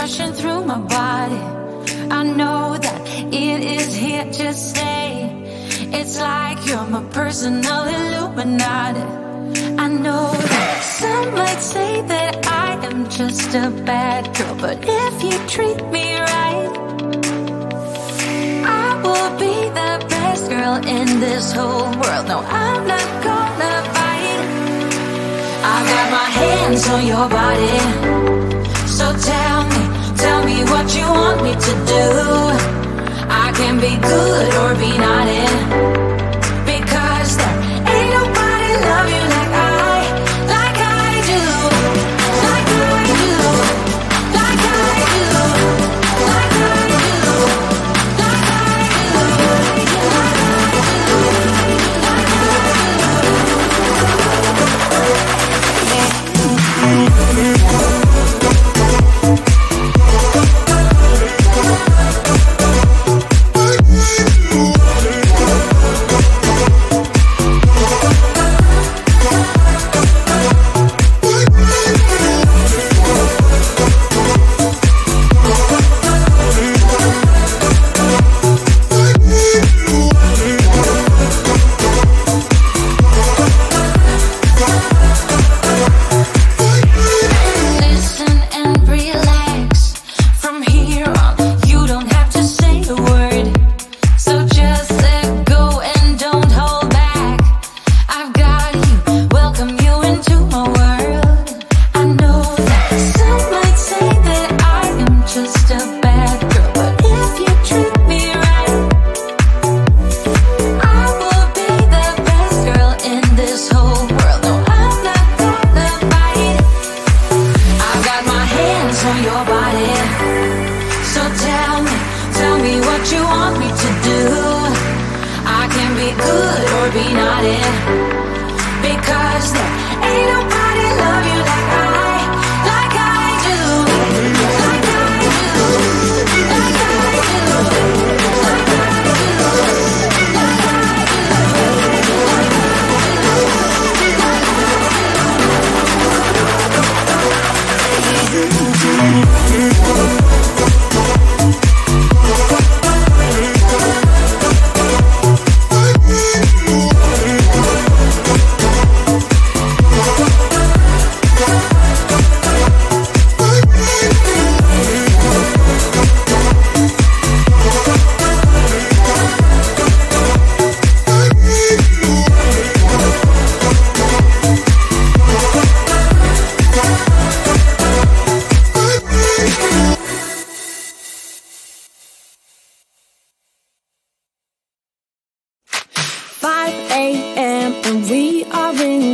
rushing through my body. I know that it is here to stay. It's like you're my personal Illuminati. I know that some might say that I am just a bad girl, but if you treat me right, I will be the best girl in this whole world. No, I'm not gonna fight. I got my hands on your body, so tell me what you want me to do. I can be good or be naughty, because there ain't nobody love you like I do, like I do, like I do, like I do, like I do,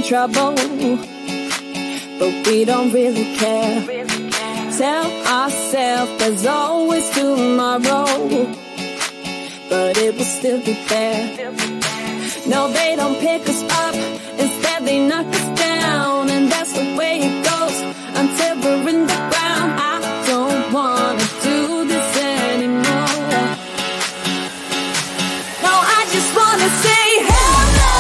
trouble, but we don't really care. Tell ourselves there's always tomorrow, but it will still be there. No, they don't pick us up, instead they knock us down, and that's the way it goes until we're in the ground. I don't wanna do this anymore. No, I just wanna say hello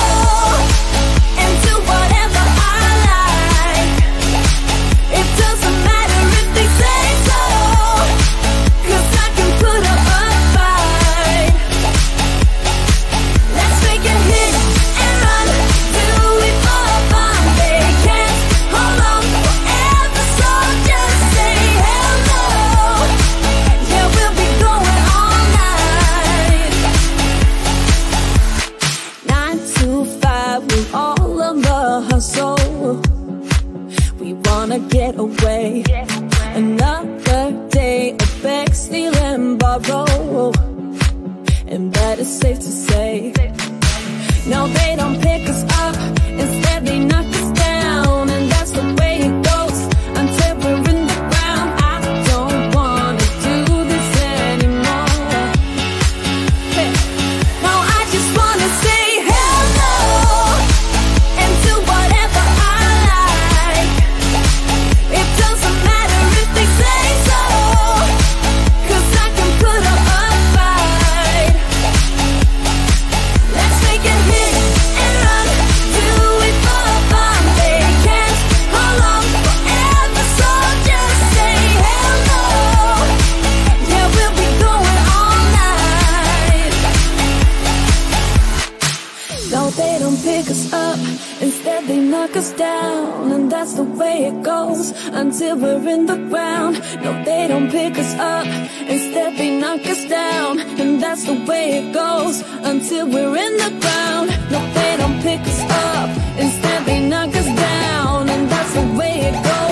and do whatever I like. It doesn't matter if they say so, 'cause I can put up a fight. Let's make a hit and run till we fall apart. knock us down, and that's the way it goes until we're in the ground. No, they don't pick us up, instead they knock us down, and that's the way it goes until we're in the ground. No, they don't pick us up, instead they knock us down, and that's the way it goes